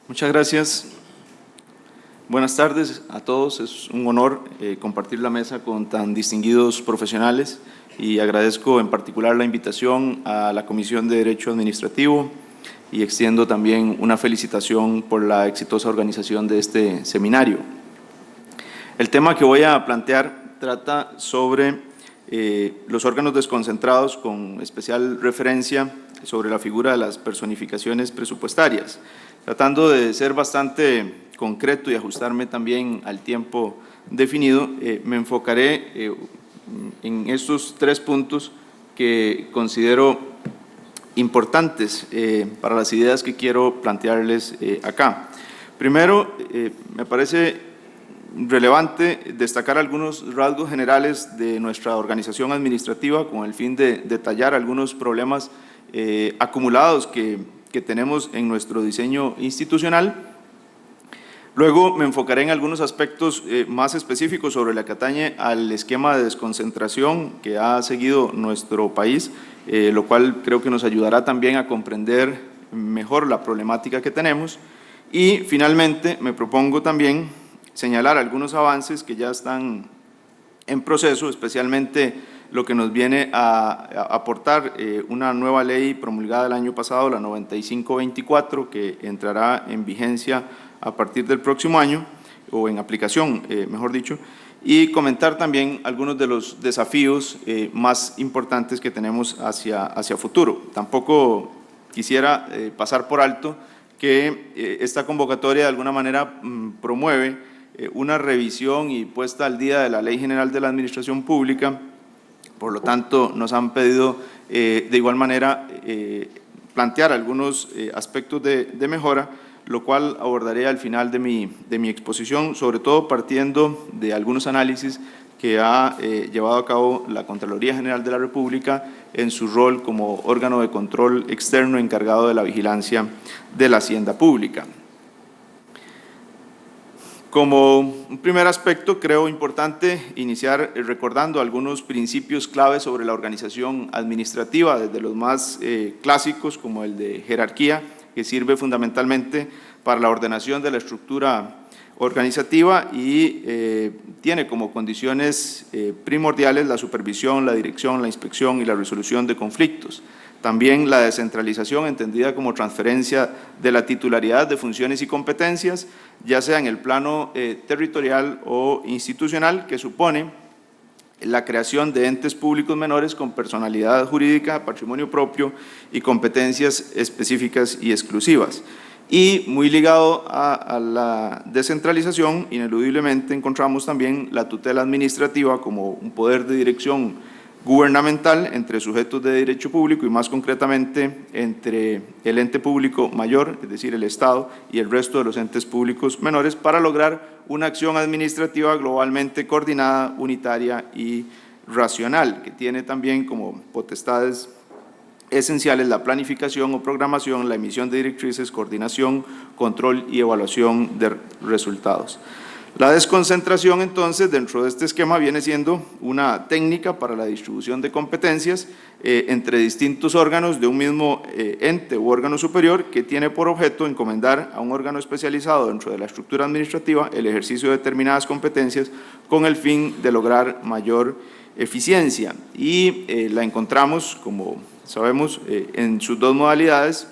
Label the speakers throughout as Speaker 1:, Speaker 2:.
Speaker 1: Muchas gracias. Buenas tardes a todos. Es un honor compartir la mesa con tan distinguidos profesionales y agradezco en particular la invitación a la Comisión de Derecho Administrativo y extiendo también una felicitación por la exitosa organización de este seminario. El tema que voy a plantear trata sobre los órganos desconcentrados, con especial referencia sobre la figura de las personificaciones presupuestarias. Tratando de ser bastante concreto y ajustarme también al tiempo definido, me enfocaré en estos 3 puntos que considero importantes para las ideas que quiero plantearles acá. Primero, me parece relevante destacar algunos rasgos generales de nuestra organización administrativa con el fin de detallar algunos problemas acumulados que tenemos en nuestro diseño institucional. Luego me enfocaré en algunos aspectos más específicos sobre la que atañe al esquema de desconcentración que ha seguido nuestro país, lo cual creo que nos ayudará también a comprender mejor la problemática que tenemos. Y finalmente me propongo también señalar algunos avances que ya están en proceso, especialmente lo que nos viene a aportar una nueva ley promulgada el año pasado, la 9524, que entrará en vigencia a partir del próximo año, o en aplicación, mejor dicho, y comentar también algunos de los desafíos más importantes que tenemos hacia futuro. Tampoco quisiera pasar por alto que esta convocatoria de alguna manera promueve una revisión y puesta al día de la Ley General de la Administración Pública. Por lo tanto, nos han pedido de igual manera plantear algunos aspectos de mejora, lo cual abordaré al final de mi exposición, sobre todo partiendo de algunos análisis que ha llevado a cabo la Contraloría General de la República en su rol como órgano de control externo encargado de la vigilancia de la hacienda pública. Como un primer aspecto, creo importante iniciar recordando algunos principios clave sobre la organización administrativa, desde los más clásicos, como el de jerarquía, que sirve fundamentalmente para la ordenación de la estructura organizativa y tiene como condiciones primordiales la supervisión, la dirección, la inspección y la resolución de conflictos. También la descentralización, entendida como transferencia de la titularidad de funciones y competencias, ya sea en el plano territorial o institucional, que supone la creación de entes públicos menores con personalidad jurídica, patrimonio propio y competencias específicas y exclusivas. Y muy ligado a la descentralización, ineludiblemente encontramos también la tutela administrativa como un poder de dirección gubernamental entre sujetos de derecho público y más concretamente entre el ente público mayor, es decir, el Estado, y el resto de los entes públicos menores para lograr una acción administrativa globalmente coordinada, unitaria y racional, que tiene también como potestades esenciales la planificación o programación, la emisión de directrices, coordinación, control y evaluación de resultados. La desconcentración, entonces, dentro de este esquema viene siendo una técnica para la distribución de competencias entre distintos órganos de un mismo ente u órgano superior que tiene por objeto encomendar a un órgano especializado dentro de la estructura administrativa el ejercicio de determinadas competencias con el fin de lograr mayor eficiencia. Y la encontramos, como sabemos, en sus 2 modalidades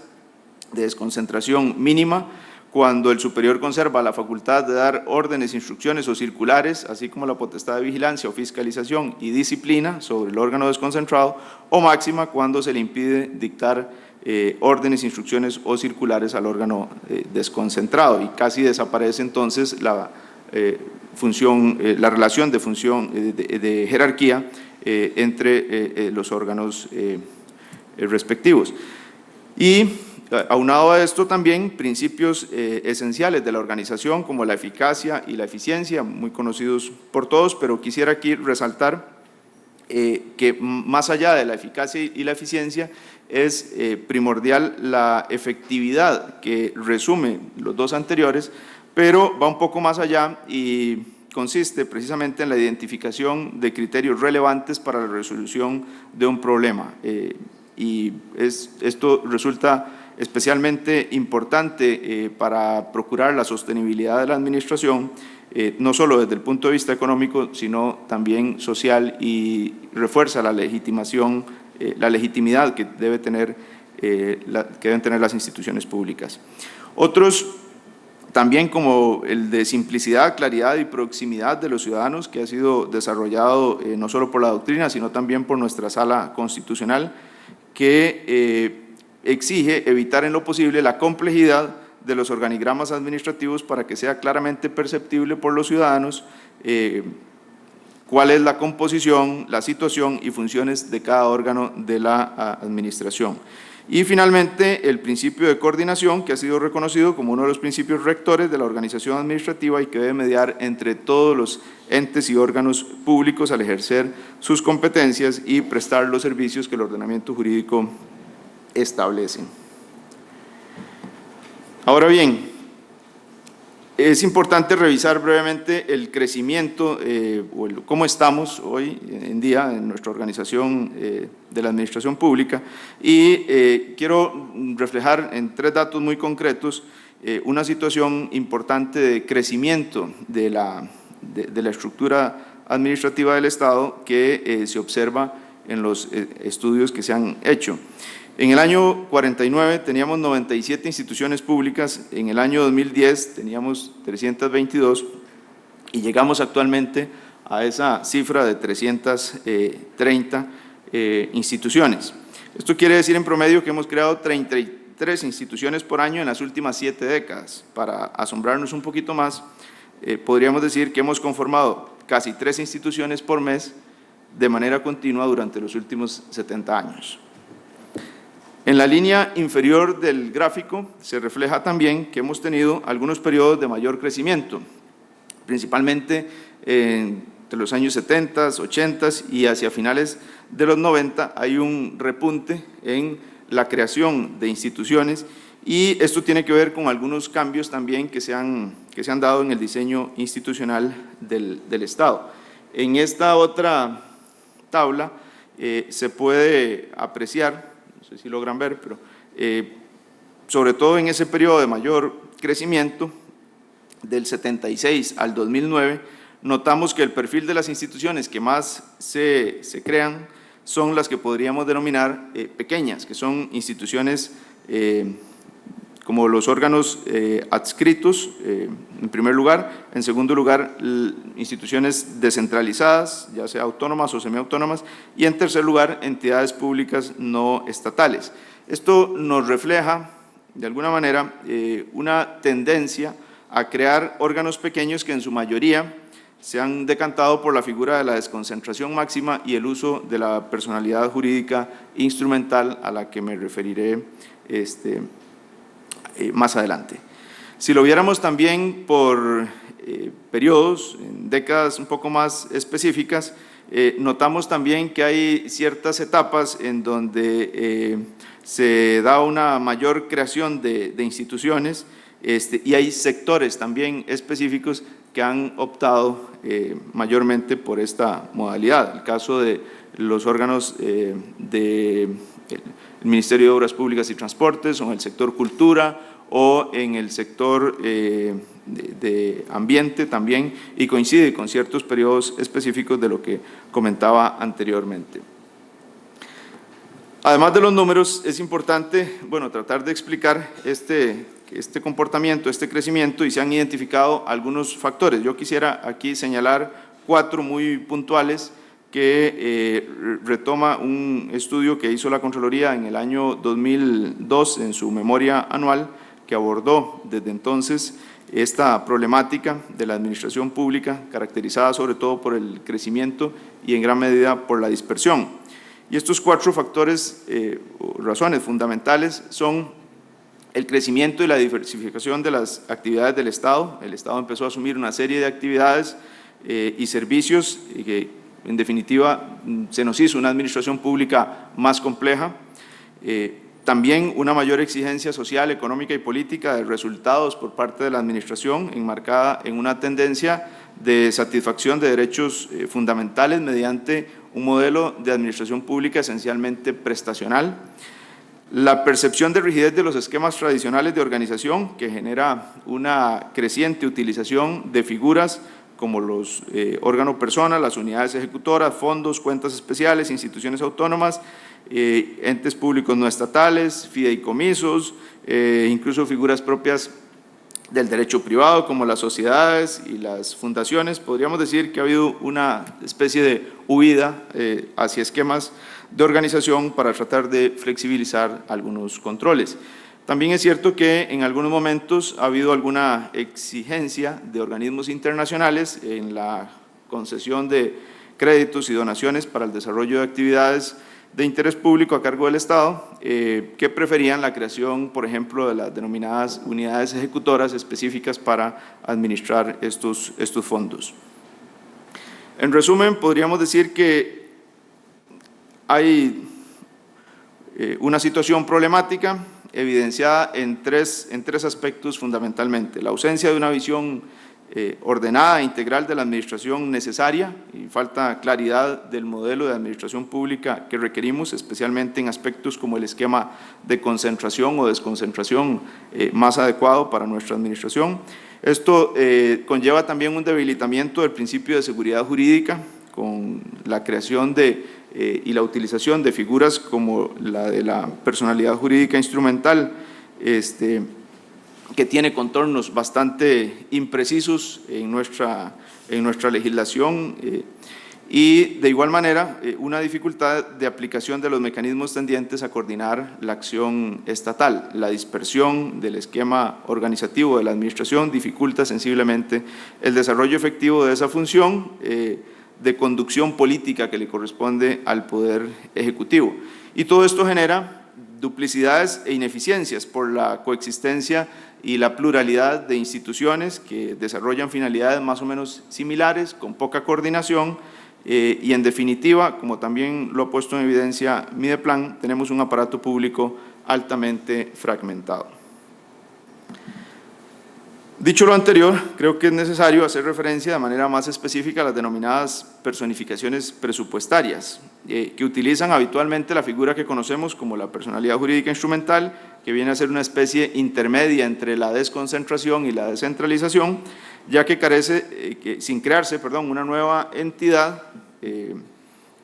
Speaker 1: de desconcentración mínima, cuando el superior conserva la facultad de dar órdenes, instrucciones o circulares, así como la potestad de vigilancia o fiscalización y disciplina sobre el órgano desconcentrado, o máxima cuando se le impide dictar órdenes, instrucciones o circulares al órgano desconcentrado, y casi desaparece entonces la relación de función de jerarquía entre los órganos respectivos. Y aunado a esto también principios esenciales de la organización como la eficacia y la eficiencia, muy conocidos por todos, pero quisiera aquí resaltar que más allá de la eficacia y la eficiencia es primordial la efectividad, que resume los 2 anteriores, pero va un poco más allá y consiste precisamente en la identificación de criterios relevantes para la resolución de un problema. Y esto resulta especialmente importante para procurar la sostenibilidad de la administración, no solo desde el punto de vista económico, sino también social, y refuerza la legitimación, la legitimidad que deben tener las instituciones públicas. Otros también, como el de simplicidad, claridad y proximidad de los ciudadanos, que ha sido desarrollado no solo por la doctrina, sino también por nuestra Sala Constitucional, que exige evitar en lo posible la complejidad de los organigramas administrativos para que sea claramente perceptible por los ciudadanos cuál es la composición, la situación y funciones de cada órgano de la administración. Y finalmente, el principio de coordinación, que ha sido reconocido como uno de los principios rectores de la organización administrativa y que debe mediar entre todos los entes y órganos públicos al ejercer sus competencias y prestar los servicios que el ordenamiento jurídico establece. Ahora bien, es importante revisar brevemente el crecimiento o cómo estamos hoy en día en nuestra organización de la administración pública, y quiero reflejar en 3 datos muy concretos una situación importante de crecimiento de la estructura administrativa del Estado que se observa en los estudios que se han hecho. En el año 49 teníamos 97 instituciones públicas, en el año 2010 teníamos 322 y llegamos actualmente a esa cifra de 330 instituciones. Esto quiere decir en promedio que hemos creado 33 instituciones por año en las últimas 7 décadas. Para asombrarnos un poquito más, podríamos decir que hemos conformado casi 3 instituciones por mes de manera continua durante los últimos 70 años. En la línea inferior del gráfico se refleja también que hemos tenido algunos periodos de mayor crecimiento, principalmente entre los años 70, 80 y hacia finales de los 90 hay un repunte en la creación de instituciones, y esto tiene que ver con algunos cambios también que se han dado en el diseño institucional del Estado. En esta otra tabla se puede apreciar, no sé si logran ver, pero sobre todo en ese periodo de mayor crecimiento, del 76 al 2009, notamos que el perfil de las instituciones que más se crean son las que podríamos denominar pequeñas, que son instituciones como los órganos adscritos, en primer lugar; en segundo lugar, instituciones descentralizadas, ya sea autónomas o semiautónomas; y en tercer lugar, entidades públicas no estatales. Esto nos refleja, de alguna manera, una tendencia a crear órganos pequeños que en su mayoría se han decantado por la figura de la desconcentración máxima y el uso de la personalidad jurídica instrumental, a la que me referiré más adelante. Si lo viéramos también por periodos, en décadas un poco más específicas, notamos también que hay ciertas etapas en donde se da una mayor creación de instituciones, y hay sectores también específicos que han optado mayormente por esta modalidad. El caso de los órganos del Ministerio de Obras Públicas y Transportes, o en el sector cultura, o en el sector de ambiente también, y coincide con ciertos periodos específicos de lo que comentaba anteriormente. Además de los números, es importante, tratar de explicar este comportamiento, este crecimiento, y se han identificado algunos factores. Yo quisiera aquí señalar 4 muy puntuales que retoma un estudio que hizo la Contraloría en el año 2002 en su memoria anual, que abordó desde entonces esta problemática de la administración pública, caracterizada sobre todo por el crecimiento y en gran medida por la dispersión. Y estos 4 factores, razones fundamentales, son el crecimiento y la diversificación de las actividades del Estado. El Estado empezó a asumir una serie de actividades y servicios que, en definitiva, se nos hizo una administración pública más compleja. También una mayor exigencia social, económica y política de resultados por parte de la administración, enmarcada en una tendencia de satisfacción de derechos fundamentales mediante un modelo de administración pública esencialmente prestacional. La percepción de rigidez de los esquemas tradicionales de organización, que genera una creciente utilización de figuras como los órganos personas, las unidades ejecutoras, fondos, cuentas especiales, instituciones autónomas, entes públicos no estatales, fideicomisos, incluso figuras propias del derecho privado como las sociedades y las fundaciones. Podríamos decir que ha habido una especie de huida hacia esquemas de organización para tratar de flexibilizar algunos controles. También es cierto que en algunos momentos ha habido alguna exigencia de organismos internacionales en la concesión de créditos y donaciones para el desarrollo de actividades de interés público a cargo del Estado, que preferían la creación, por ejemplo, de las denominadas unidades ejecutoras específicas para administrar estos fondos. En resumen, podríamos decir que hay una situación problemática evidenciada en tres aspectos fundamentalmente: la ausencia de una visión ordenada e integral de la administración necesaria y falta claridad del modelo de administración pública que requerimos, especialmente en aspectos como el esquema de concentración o desconcentración más adecuado para nuestra administración. Esto conlleva también un debilitamiento del principio de seguridad jurídica con la creación y la utilización de figuras como la de la personalidad jurídica instrumental, que tiene contornos bastante imprecisos en nuestra legislación, y de igual manera una dificultad de aplicación de los mecanismos tendientes a coordinar la acción estatal. La dispersión del esquema organizativo de la administración dificulta sensiblemente el desarrollo efectivo de esa función de conducción política que le corresponde al Poder Ejecutivo. Y todo esto genera duplicidades e ineficiencias por la coexistencia y la pluralidad de instituciones que desarrollan finalidades más o menos similares, con poca coordinación, y en definitiva, como también lo ha puesto en evidencia Mideplan, tenemos un aparato público altamente fragmentado. Dicho lo anterior, creo que es necesario hacer referencia de manera más específica a las denominadas personificaciones presupuestarias, que utilizan habitualmente la figura que conocemos como la personalidad jurídica instrumental, que viene a ser una especie intermedia entre la desconcentración y la descentralización, ya que carece, sin crearse, una nueva entidad,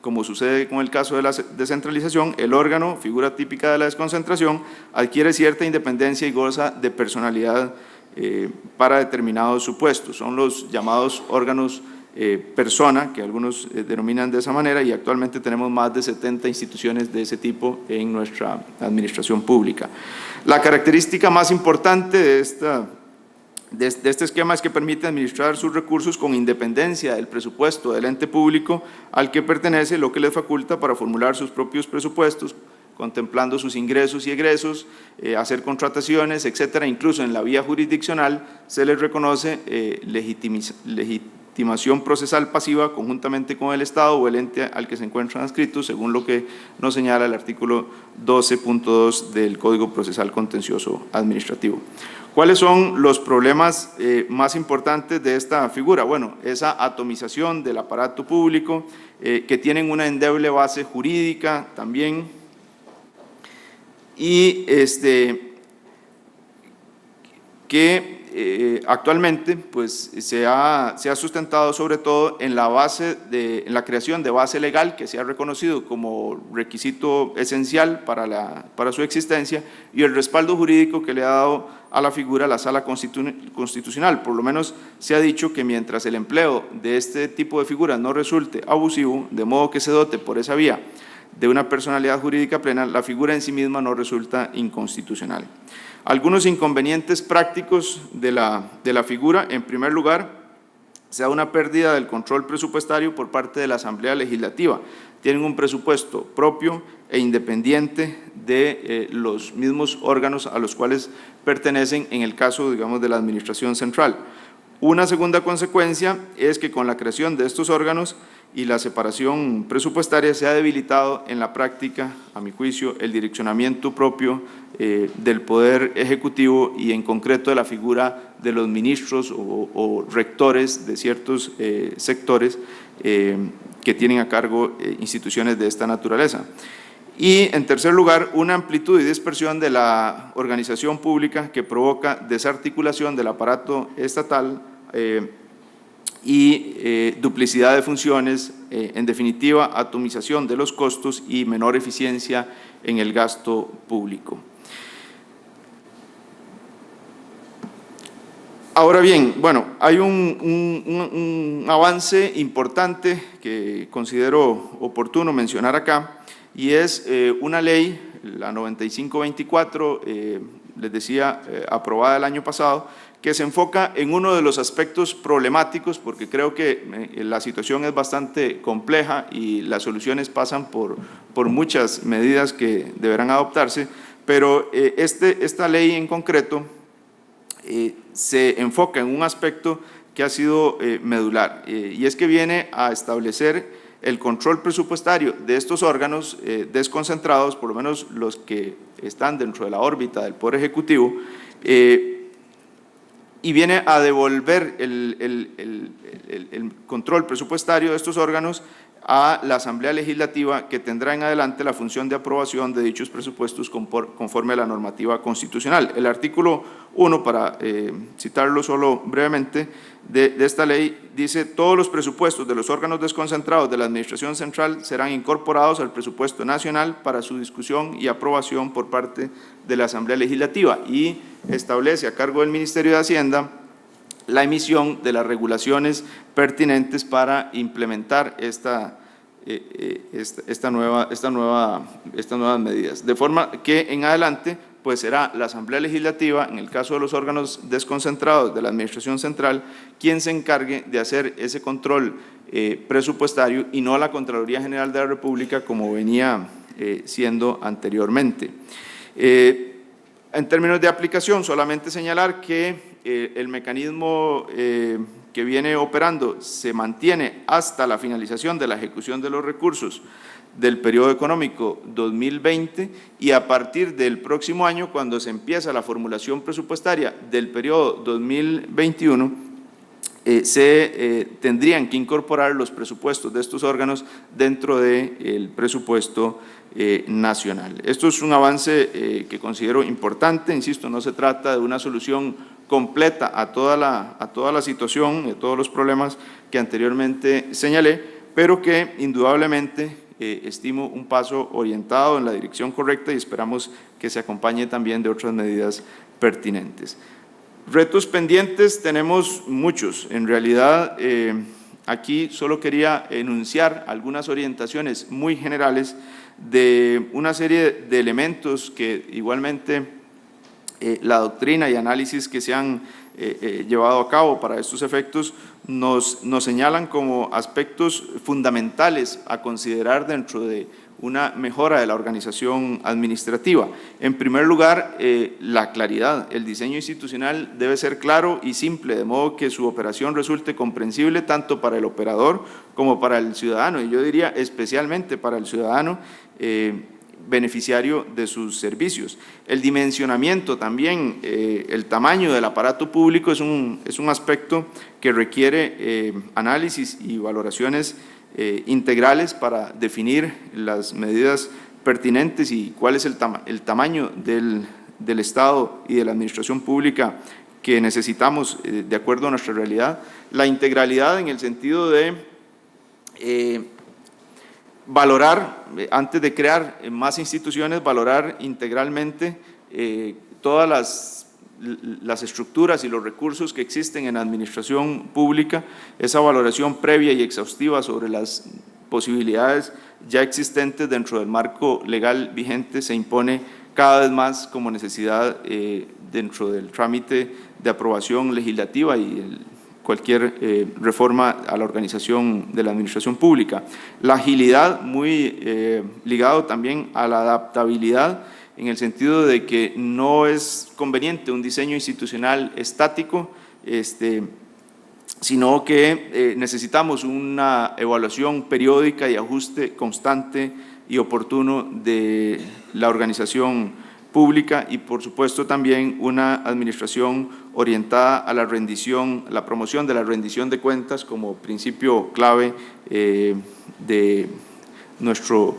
Speaker 1: como sucede con el caso de la descentralización, el órgano, figura típica de la desconcentración, adquiere cierta independencia y goza de personalidad para determinados supuestos. Son los llamados órganos persona, que algunos denominan de esa manera, y actualmente tenemos más de 70 instituciones de ese tipo en nuestra administración pública. La característica más importante de este esquema es que permite administrar sus recursos con independencia del presupuesto del ente público al que pertenece, lo que les faculta para formular sus propios presupuestos, contemplando sus ingresos y egresos, hacer contrataciones, etcétera. Incluso en la vía jurisdiccional se les reconoce legitimación procesal pasiva conjuntamente con el Estado o el ente al que se encuentran adscritos, según lo que nos señala el artículo 12.2 del Código Procesal Contencioso Administrativo. ¿Cuáles son los problemas más importantes de esta figura? Bueno, esa atomización del aparato público, que tienen una endeble base jurídica también, y que actualmente pues, se ha sustentado sobre todo en en la creación de base legal, que se ha reconocido como requisito esencial para su existencia, y el respaldo jurídico que le ha dado a la figura la Sala Constitucional. Por lo menos se ha dicho que mientras el empleo de este tipo de figuras no resulte abusivo, de modo que se dote por esa vía de una personalidad jurídica plena, la figura en sí misma no resulta inconstitucional. Algunos inconvenientes prácticos de la figura: en primer lugar, se da una pérdida del control presupuestario por parte de la Asamblea Legislativa. Tienen un presupuesto propio e independiente de los mismos órganos a los cuales pertenecen en el caso, digamos, de la Administración Central. Una segunda consecuencia es que con la creación de estos órganos y la separación presupuestaria se ha debilitado en la práctica, a mi juicio, el direccionamiento propio del Poder Ejecutivo y en concreto de la figura de los ministros o rectores de ciertos sectores que tienen a cargo instituciones de esta naturaleza. Y, en tercer lugar, una amplitud y dispersión de la organización pública que provoca desarticulación del aparato estatal y duplicidad de funciones, en definitiva, atomización de los costos y menor eficiencia en el gasto público. Ahora bien, bueno, hay un avance importante que considero oportuno mencionar acá, y es una ley, la 9524, les decía, aprobada el año pasado, que se enfoca en uno de los aspectos problemáticos, porque creo que la situación es bastante compleja y las soluciones pasan por muchas medidas que deberán adoptarse, pero esta ley en concreto se enfoca en un aspecto que ha sido medular, y es que viene a establecer el control presupuestario de estos órganos desconcentrados, por lo menos los que están dentro de la órbita del Poder Ejecutivo, y viene a devolver el control presupuestario de estos órganos a la Asamblea Legislativa, que tendrá en adelante la función de aprobación de dichos presupuestos conforme a la normativa constitucional. El artículo 1, para citarlo solo brevemente, de esta ley dice: todos los presupuestos de los órganos desconcentrados de la Administración Central serán incorporados al presupuesto nacional para su discusión y aprobación por parte de la Asamblea Legislativa, y establece a cargo del Ministerio de Hacienda la emisión de las regulaciones pertinentes para implementar estas nuevas medidas. De forma que en adelante pues será la Asamblea Legislativa, en el caso de los órganos desconcentrados de la Administración Central, quien se encargue de hacer ese control presupuestario, y no la Contraloría General de la República como venía siendo anteriormente. En términos de aplicación, solamente señalar que el mecanismo que viene operando se mantiene hasta la finalización de la ejecución de los recursos del periodo económico 2020, y a partir del próximo año, cuando se empieza la formulación presupuestaria del periodo 2021, se tendrían que incorporar los presupuestos de estos órganos dentro del presupuesto nacional. Esto es un avance que considero importante. Insisto, no se trata de una solución completa a toda la situación, a todos los problemas que anteriormente señalé, pero que indudablemente estimo un paso orientado en la dirección correcta, y esperamos que se acompañe también de otras medidas pertinentes. Retos pendientes tenemos muchos. En realidad, aquí solo quería enunciar algunas orientaciones muy generales de una serie de elementos que igualmente la doctrina y análisis que se han llevado a cabo para estos efectos nos señalan como aspectos fundamentales a considerar dentro de una mejora de la organización administrativa. En primer lugar, la claridad. El diseño institucional debe ser claro y simple, de modo que su operación resulte comprensible tanto para el operador como para el ciudadano, y yo diría especialmente para el ciudadano beneficiario de sus servicios. El dimensionamiento también, el tamaño del aparato público es un aspecto que requiere análisis y valoraciones integrales para definir las medidas pertinentes y cuál es el tamaño del Estado y de la administración pública que necesitamos de acuerdo a nuestra realidad. La integralidad en el sentido de valorar, antes de crear más instituciones, valorar integralmente todas las estructuras y los recursos que existen en la administración pública. Esa valoración previa y exhaustiva sobre las posibilidades ya existentes dentro del marco legal vigente se impone cada vez más como necesidad dentro del trámite de aprobación legislativa y cualquier reforma a la organización de la administración pública. La agilidad, muy ligado también a la adaptabilidad, en el sentido de que no es conveniente un diseño institucional estático, sino que necesitamos una evaluación periódica y ajuste constante y oportuno de la organización pública, y por supuesto también una administración orientada a la rendición, la promoción de la rendición de cuentas como principio clave nuestro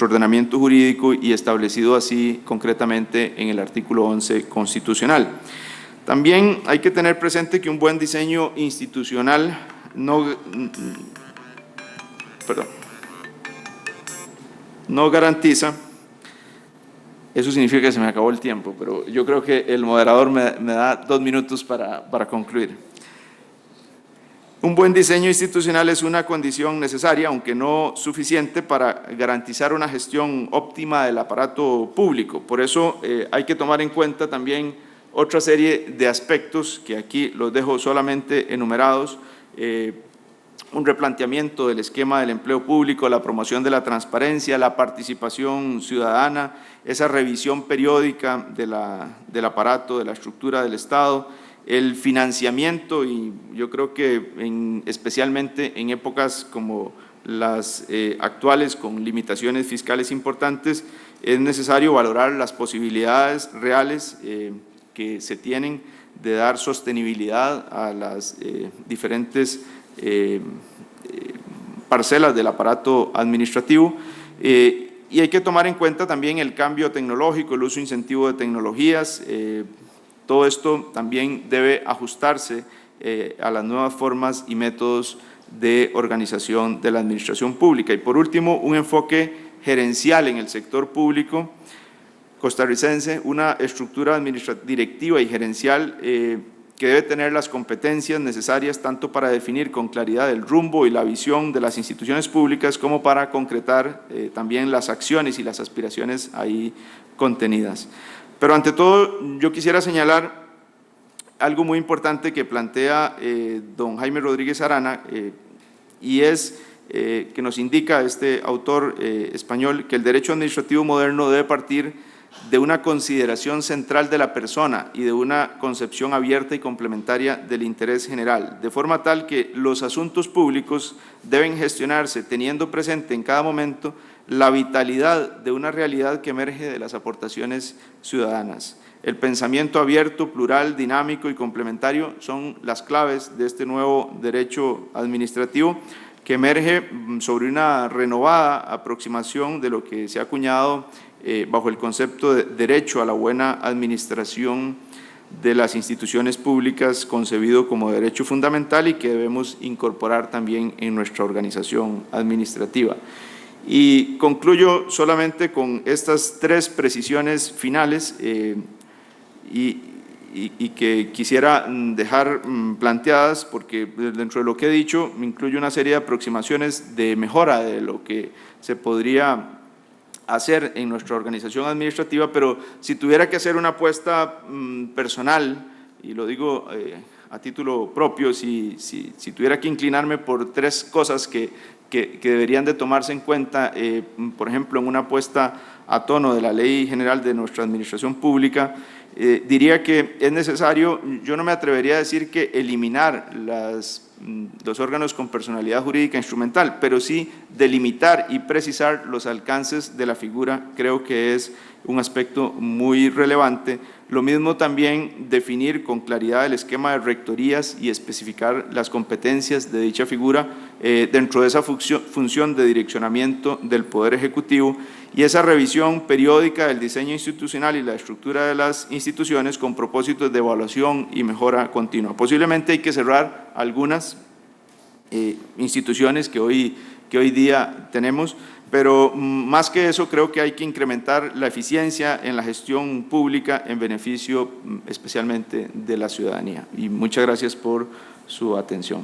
Speaker 1: ordenamiento jurídico y establecido así concretamente en el artículo 11 constitucional. También hay que tener presente que un buen diseño institucional no garantiza. Eso significa que se me acabó el tiempo, pero yo creo que el moderador me da 2 minutos para concluir. Un buen diseño institucional es una condición necesaria, aunque no suficiente, para garantizar una gestión óptima del aparato público. Por eso hay que tomar en cuenta también otra serie de aspectos que aquí los dejo solamente enumerados. Un replanteamiento del esquema del empleo público, la promoción de la transparencia, la participación ciudadana, esa revisión periódica del aparato, de la estructura del Estado, el financiamiento, y yo creo que especialmente en épocas como las actuales, con limitaciones fiscales importantes, es necesario valorar las posibilidades reales que se tienen de dar sostenibilidad a las diferentes parcelas del aparato administrativo, y hay que tomar en cuenta también el cambio tecnológico, el uso incentivo de tecnologías. Todo esto también debe ajustarse a las nuevas formas y métodos de organización de la administración pública. Y por último, un enfoque gerencial en el sector público costarricense, una estructura directiva y gerencial que debe tener las competencias necesarias tanto para definir con claridad el rumbo y la visión de las instituciones públicas como para concretar también las acciones y las aspiraciones ahí contenidas. Pero ante todo, yo quisiera señalar algo muy importante que plantea don Jaime Rodríguez Arana, y es que nos indica este autor español que el derecho administrativo moderno debe partir de una consideración central de la persona y de una concepción abierta y complementaria del interés general, de forma tal que los asuntos públicos deben gestionarse teniendo presente en cada momento la vitalidad de una realidad que emerge de las aportaciones ciudadanas. El pensamiento abierto, plural, dinámico y complementario son las claves de este nuevo derecho administrativo que emerge sobre una renovada aproximación de lo que se ha acuñado bajo el concepto de derecho a la buena administración de las instituciones públicas, concebido como derecho fundamental y que debemos incorporar también en nuestra organización administrativa. Y concluyo solamente con estas 3 precisiones finales y que quisiera dejar planteadas, porque dentro de lo que he dicho me incluye una serie de aproximaciones de mejora de lo que se podría hacer en nuestra organización administrativa, pero si tuviera que hacer una apuesta personal, y lo digo a título propio, si tuviera que inclinarme por 3 cosas que deberían de tomarse en cuenta, por ejemplo, en una apuesta a tono de la Ley General de nuestra Administración Pública, diría que es necesario, yo no me atrevería a decir que eliminar los órganos con personalidad jurídica instrumental, pero sí delimitar y precisar los alcances de la figura. Creo que es un aspecto muy relevante. Lo mismo también definir con claridad el esquema de rectorías y especificar las competencias de dicha figura dentro de esa función de direccionamiento del Poder Ejecutivo, y esa revisión periódica del diseño institucional y la estructura de las instituciones con propósitos de evaluación y mejora continua. Posiblemente hay que cerrar algunas instituciones que hoy día tenemos, pero más que eso creo que hay que incrementar la eficiencia en la gestión pública en beneficio especialmente de la ciudadanía. Y muchas gracias por su atención.